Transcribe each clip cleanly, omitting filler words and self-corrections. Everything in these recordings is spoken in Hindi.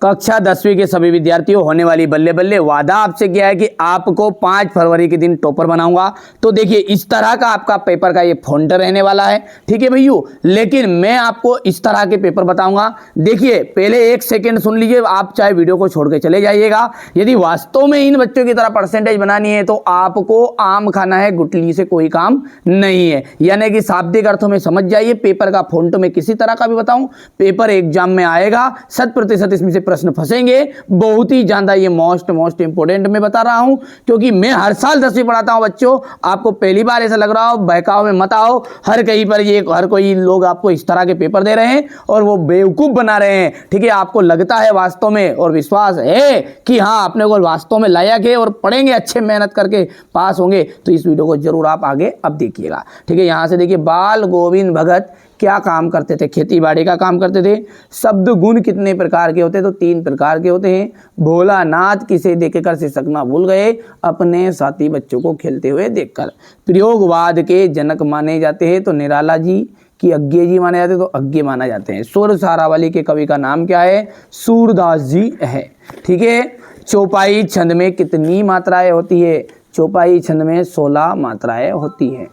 कक्षा 10वीं के सभी विद्यार्थियों, होने वाली बल्ले बल्ले। वादा आपसे किया है कि आपको 5 फरवरी के दिन टॉपर बनाऊंगा। तो देखिए इस तरह का आपका पेपर का ये फॉन्ट रहने वाला है, ठीक है भैया। लेकिन मैं आपको इस तरह के पेपर बताऊंगा। देखिए पहले 1 सेकेंड सुन लीजिए, आप चाहे वीडियो को छोड़ के चले जाइएगा। यदि वास्तव में इन बच्चों की तरह परसेंटेज बनानी है तो आपको आम खाना है, गुटली से कोई काम नहीं है। यानी कि शाब्दिक अर्थों में समझ जाइए। पेपर का फॉन्ट में किसी तरह का भी बताऊं, पेपर एग्जाम में आएगा, 100% इसमें से प्रश्न फंसेंगे। बहुत ही ज्यादा ये मोस्ट इंपोर्टेंट मैं बता रहा हूं, क्योंकि मैं हर साल 10वीं पढ़ाता हूं बच्चों। आपको पहली बार ऐसा लग रहा हो, बहकाव में मत आओ। हर कहीं पर ये हर कोई लोग आपको इस तरह के पेपर दे रहे हैं और वो बेवकूफ बना रहे हैं, ठीक है। आपको लगता है वास्तव में और विश्वास है कि हाँ अपने को वास्तव में लायक है और पढ़ेंगे, अच्छे मेहनत करके पास होंगे, तो इस वीडियो को जरूर आप आगे अब देखिएगा, ठीक है। यहां से देखिए, बाल गोविंद भगत क्या काम करते थे? खेती बाड़ी का काम करते थे। शब्द गुण कितने प्रकार के होते हैं? तो 3 प्रकार के होते हैं। भोलानाथ किसे देखकर से सकना भूल गए? अपने साथी बच्चों को खेलते हुए देखकर। प्रयोगवाद के जनक माने जाते हैं तो निराला जी की अज्ञे जी माने जाते हैं, तो अज्ञे माना जाते हैं। सुर सारावली के कवि का नाम क्या है? सूरदास जी है, ठीक है। चौपाई छंद में कितनी मात्राएं होती है? चौपाई छंद में 16 मात्राएं होती है।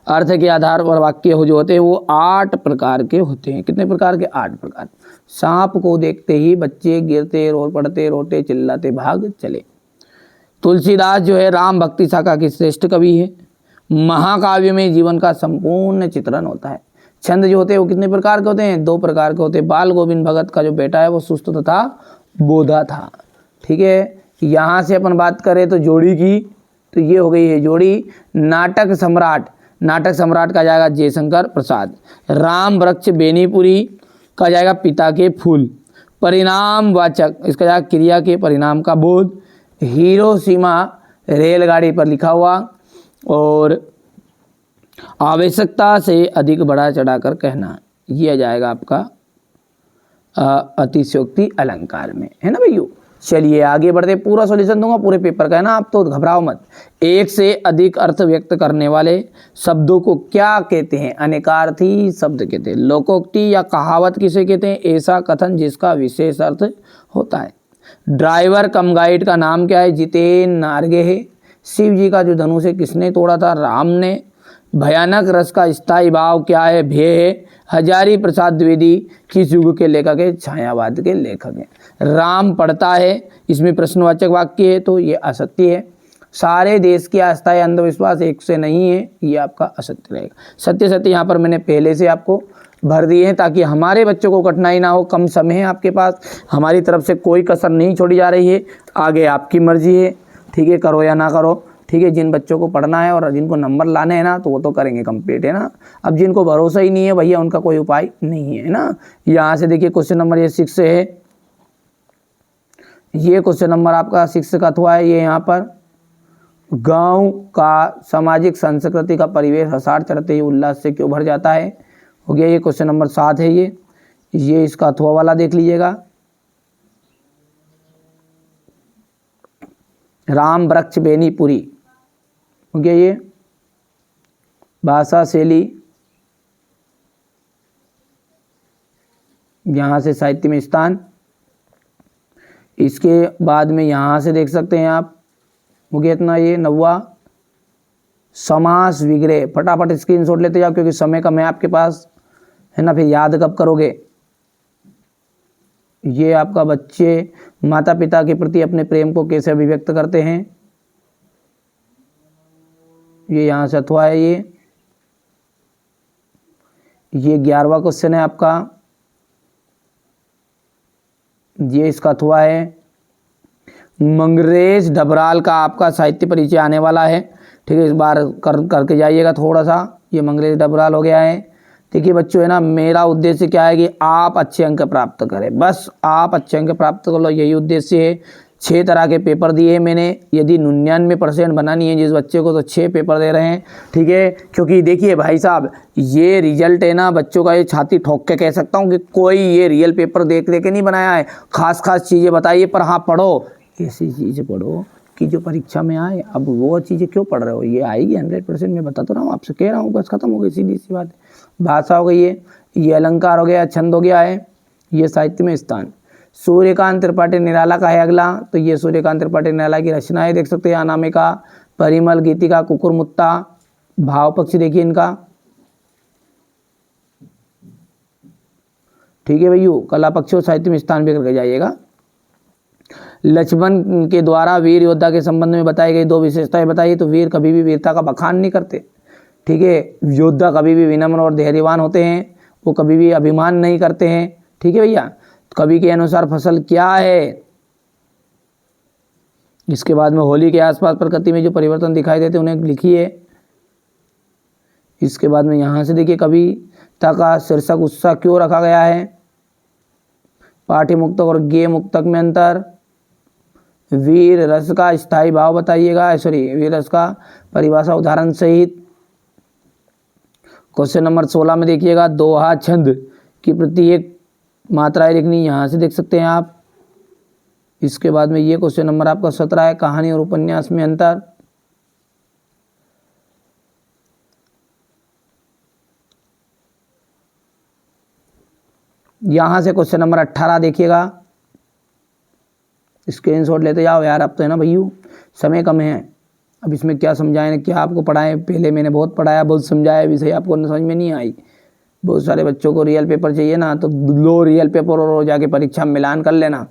अर्थ के आधार पर वाक्य जो होते हैं वो 8 प्रकार के होते हैं। कितने प्रकार के? 8 प्रकार। सांप को देखते ही बच्चे गिरते, पड़ते, रोते, चिल्लाते भाग चले। तुलसीदास जो है राम भक्ति शाखा के श्रेष्ठ कवि है। महाकाव्य में जीवन का संपूर्ण चित्रण होता है। छंद जो होते हैं वो कितने प्रकार के होते हैं? 2 प्रकार के होते हैं। बाल गोविंद भगत का जो बेटा है वो सुस्त तथा बोधा था, ठीक है। यहाँ से अपन बात करें तो जोड़ी की, तो ये हो गई है जोड़ी। नाटक सम्राट, नाटक सम्राट का जाएगा जयशंकर प्रसाद। राम वृक्ष बेनीपुरी का जाएगा पिता के फूल। परिणाम वाचक, इसका जाएगा क्रिया के परिणाम का बोध। हिरोशिमा रेलगाड़ी पर लिखा हुआ। और आवश्यकता से अधिक बढ़ा चढ़ाकर कहना, यह जाएगा आपका अतिशयोक्ति अलंकार में, है ना भैया। चलिए आगे बढ़ते, पूरा सॉल्यूशन दूंगा पूरे पेपर का, है ना। आप तो घबराओ मत। एक से अधिक अर्थ व्यक्त करने वाले शब्दों को क्या कहते हैं? अनेकार्थी शब्द कहते हैं। लोकोक्ति या कहावत किसे कहते हैं? ऐसा कथन जिसका विशेष अर्थ होता है। ड्राइवर कम गाइड का नाम क्या है? जितेन नार्गे है। शिव जी का जो धनुष है किसने तोड़ा था? राम ने। भयानक रस का स्थायी भाव क्या है? भय है। हजारी प्रसाद द्विवेदी किस युग के लेखक है? छायावाद के लेखक हैं। राम पढ़ता है, इसमें प्रश्नवाचक वाक्य है तो ये असत्य है। सारे देश की आस्था है, अंधविश्वास एक से नहीं है, ये आपका असत्य रहेगा। सत्य सत्य यहाँ पर मैंने पहले से आपको भर दिए हैं ताकि हमारे बच्चों को कठिनाई ना हो। कम समय है आपके पास, हमारी तरफ से कोई कसर नहीं छोड़ी जा रही है। आगे आपकी मर्जी है, ठीक है, करो या ना करो, ठीक है। जिन बच्चों को पढ़ना है और जिनको नंबर लाने हैं ना तो वो तो करेंगे कंप्लीट, है ना। अब जिनको भरोसा ही नहीं है भैया, उनका कोई उपाय नहीं है ना। यहाँ से देखिए क्वेश्चन नंबर ये 6 है। ये क्वेश्चन नंबर आपका 6 का हुआ है। ये यहाँ पर गांव का सामाजिक संस्कृति का परिवेश हसार चढ़ते ही उल्लास से क्यों भर जाता है? हो गया। ये क्वेश्चन नंबर 7 है। ये इसका अथवा वाला देख लीजिएगा। राम वृक्ष बेनीपुरी हो गया। ये भाषा शैली, यहाँ से साहित्य में स्थान। इसके बाद में यहाँ से देख सकते हैं आप, हो गया इतना। ये 9वां समास विग्रह। फटाफट स्क्रीनशॉट लेते जाओ क्योंकि समय कम है आपके पास, है ना। फिर याद कब करोगे? ये आपका बच्चे माता पिता के प्रति अपने प्रेम को कैसे अभिव्यक्त करते हैं, ये यहाँ से अथवा है। ये 11वां क्वेश्चन है आपका। ये इसका अथवा है। मंगरेश डबराल का आपका साहित्य परिचय आने वाला है, ठीक है। इस बार करके जाइएगा थोड़ा सा। ये मंगरेश डबराल हो गया है। देखिए बच्चों, है ना, मेरा उद्देश्य क्या है कि आप अच्छे अंक प्राप्त करें। बस आप अच्छे अंक प्राप्त कर लो, यही उद्देश्य है। 6 तरह के पेपर दिए हैं मैंने। यदि 99% बनानी है जिस बच्चे को, तो 6 पेपर दे रहे हैं, ठीक है। क्योंकि देखिए भाई साहब, ये रिजल्ट है ना बच्चों का, ये छाती ठोक के कह सकता हूँ कि कोई ये रियल पेपर देख के नहीं बनाया है। खास चीज़ें बताइए, पर हाँ पढ़ो, ऐसी चीज़ें पढ़ो कि जो परीक्षा में आए। अब वो चीज़ें क्यों पढ़ रहे हो? ये आएगी 100%, मैं बता तो रहा हूँ, आपसे कह रहा हूँ, बस खत्म हो गई, सीधी सी बात है। भाषा हो गई है, ये अलंकार हो गया, छंद हो गया है, ये साहित्य में स्थान। सूर्यकांत त्रिपाठी निराला का है अगला, तो ये सूर्यकांत त्रिपाठी निराला की रचना है, देख सकते हैं अनामिका, परिमल, गीतिका, कुकुरमुत्ता, भाव पक्षी देखिए इनका। ठीक है भैया, कला पक्षी और साहित्य में स्थान भी करके जाइएगा। लक्ष्मण के द्वारा वीर योद्धा के संबंध में बताई गई 2 विशेषताएं बताइए। तो वीर कभी भी वीरता का बखान नहीं करते, ठीक है। योद्धा कभी भी विनम्र और धैर्यवान होते हैं, वो कभी भी अभिमान नहीं करते हैं, ठीक है भैया। कवि के अनुसार फसल क्या है। इसके बाद में होली के आसपास प्रकृति में जो परिवर्तन दिखाई देते उन्हें लिखिए। इसके बाद में यहाँ से देखिए कविता का शीर्षक उत्साह क्यों रखा गया है। पाठ्य मुक्तक और गेय मुक्तक में अंतर। वीर रस का स्थायी भाव बताइएगा, वीर रस का परिभाषा उदाहरण सहित। क्वेश्चन नंबर 16 में देखिएगा दोहा छंद की प्रत्येक मात्राएं लिखनी, यहाँ से देख सकते हैं आप। इसके बाद में ये क्वेश्चन नंबर आपका 17 है, कहानी और उपन्यास में अंतर। यहाँ से क्वेश्चन नंबर 18 देखिएगा, स्क्रीनशॉट लेते जाओ यार, अब तो है ना भैया समय कम है, अब इसमें क्या समझाएं क्या आपको पढ़ाएं। पहले मैंने बहुत पढ़ाया, बहुत समझाया, विषय आपको समझ में नहीं आई। बहुत सारे बच्चों को रियल पेपर चाहिए ना, तो लो रियल पेपर और जाके परीक्षा में मिलान कर लेना,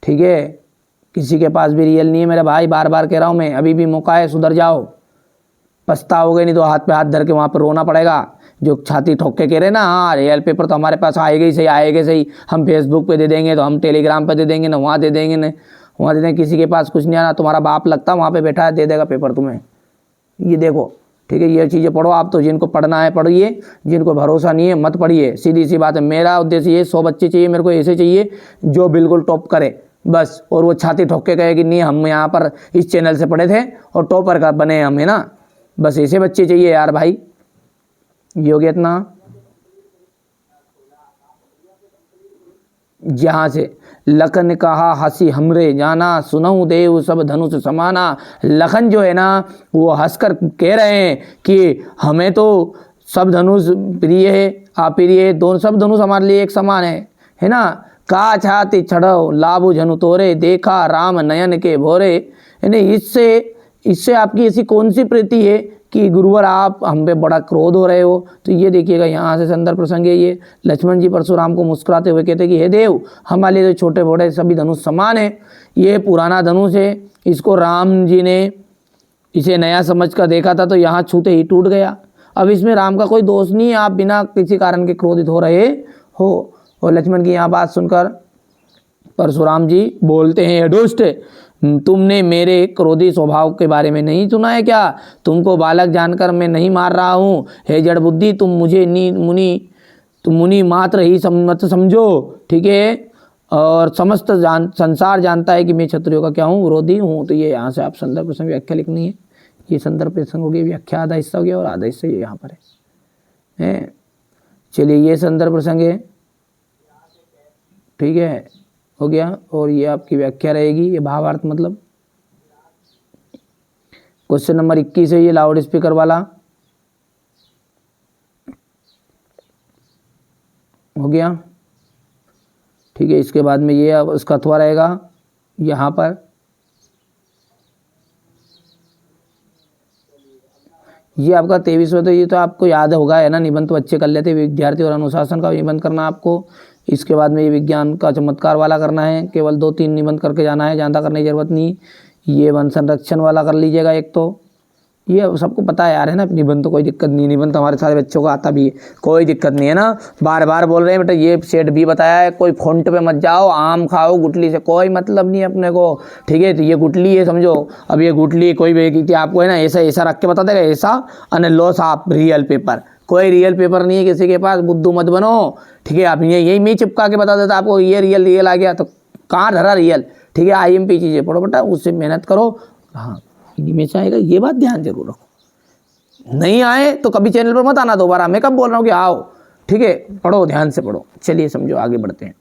ठीक है। किसी के पास भी रियल नहीं है मेरे भाई, बार बार कह रहा हूँ मैं, अभी भी मौका है, सुधर जाओ। पछताओगे नहीं तो हाथ पे हाथ धर के वहाँ पर रोना पड़ेगा। जो छाती ठोक के कह रहे ना हाँ रियल पेपर तो हमारे पास आएगा ही सही, आएगा सही, हम फेसबुक पे दे देंगे, तो हम टेलीग्राम पे दे देंगे ना, वहाँ दे देंगे ना, वहाँ दे देंगे। किसी के पास कुछ नहीं आना, तुम्हारा बाप लगता वहाँ पे बैठा है, दे देगा पेपर तुम्हें। ये देखो, ठीक है, ये चीज़ें पढ़ो आप। तो जिनको पढ़ना है पढ़िए, जिनको भरोसा नहीं है मत पढ़िए, सीधी सी बात है। मेरा उद्देश्य ये 100 बच्चे चाहिए मेरे को, ऐसे चाहिए जो बिल्कुल टॉप करे बस, और वो छाती ठोक के कहे कि नहीं हम यहाँ पर इस चैनल से पढ़े थे और टॉपर का बने हम, है ना। बस ऐसे बच्चे चाहिए यार भाई। ये हो गया इतना। यहाँ से लखन कहा हंसी हमरे जाना, सुनऊं देव सब धनुष समाना। लखन जो है ना वो हंसकर कह रहे हैं कि हमें तो सब धनुष प्रिय है, अप्रिय है, दोनों सब धनुष हमारे लिए एक समान है ना। का छाती छड़ो लाभु झनु तोरे, देखा राम नयन के भोरे। यानी इससे आपकी ऐसी कौन सी प्रीति है कि गुरुवर आप हम पे बड़ा क्रोध हो रहे हो। तो ये देखिएगा यहाँ से संदर्भ प्रसंग है ये। लक्ष्मण जी परशुराम को मुस्कुराते हुए कहते कि हे देव हमारे लिए तो छोटे बड़े सभी धनुष समान है, ये पुराना धनुष है, इसको राम जी ने इसे नया समझ कर देखा था तो यहाँ छूते ही टूट गया। अब इसमें राम का कोई दोष नहीं है, आप बिना किसी कारण के क्रोधित हो रहे हो। और लक्ष्मण की यहाँ बात सुनकर परशुराम जी बोलते हैं, दुष्ट तुमने मेरे क्रोधी स्वभाव के बारे में नहीं सुना है क्या? तुमको बालक जानकर मैं नहीं मार रहा हूँ। हे जड़ बुद्धि, तुम मुझे मुनि मात्र ही मत समझो, ठीक है। और समस्त संसार जानता है कि मैं क्षत्रियों का क्या हूँ, विरोधी हूँ। तो ये यहाँ से आप संदर्भ प्रसंग व्याख्या लिखनी है। ये संदर्भ प्रसंग हो गया, व्याख्या आधा हिस्सा हो गया और आधा हिस्सा ये यहाँ पर है। चलिए ये संदर्भ प्रसंग है, ठीक है, हो गया। और ये आपकी व्याख्या रहेगी, ये भावार्थ मतलब। क्वेश्चन नंबर 21 है ये लाउड स्पीकर वाला, हो गया, ठीक है। इसके बाद में ये अब उसका अथवा रहेगा यहाँ पर। ये आपका 23वां, तो ये तो आपको याद होगा है ना, निबंध तो अच्छे कर लेते विद्यार्थी। और अनुशासन का निबंध करना आपको। इसके बाद में ये विज्ञान का चमत्कार वाला करना है, केवल 2-3 निबंध करके जाना है, ज़्यादा करने की जरूरत नहीं। ये वन संरक्षण वाला कर लीजिएगा एक, तो ये सबको पता है यार, है ना। निबंध तो कोई दिक्कत नहीं, निबंध तो हमारे सारे बच्चों को आता भी है, कोई दिक्कत नहीं है ना। बार बार बोल रहे हैं बेटा, ये सेट भी बताया है, कोई फोंट पे मत जाओ, आम खाओ गुटली से, कोई मतलब नहीं अपने को, ठीक है। तो ये गुटली है समझो, अब ये गुटली कोई भी आपको है ना ऐसा ऐसा रख के बता देगा, ऐसा अन लो साफ रियल पेपर। कोई रियल पेपर नहीं है किसी के पास, बुद्धू मत बनो, ठीक है। आप यही मैं चिपका के बता देता आपको, ये रियल आ गया तो कहाँ धरा रियल, ठीक है। IMP चीज़ें पढ़ो बेटा, उससे मेहनत करो, हाँ में से आएगा, ये बात ध्यान जरूर रखो। नहीं आए तो कभी चैनल पर मत आना दोबारा, मैं कब बोल रहा हूँ कि आओ, ठीक है। पढ़ो, ध्यान से पढ़ो। चलिए समझो, आगे बढ़ते हैं।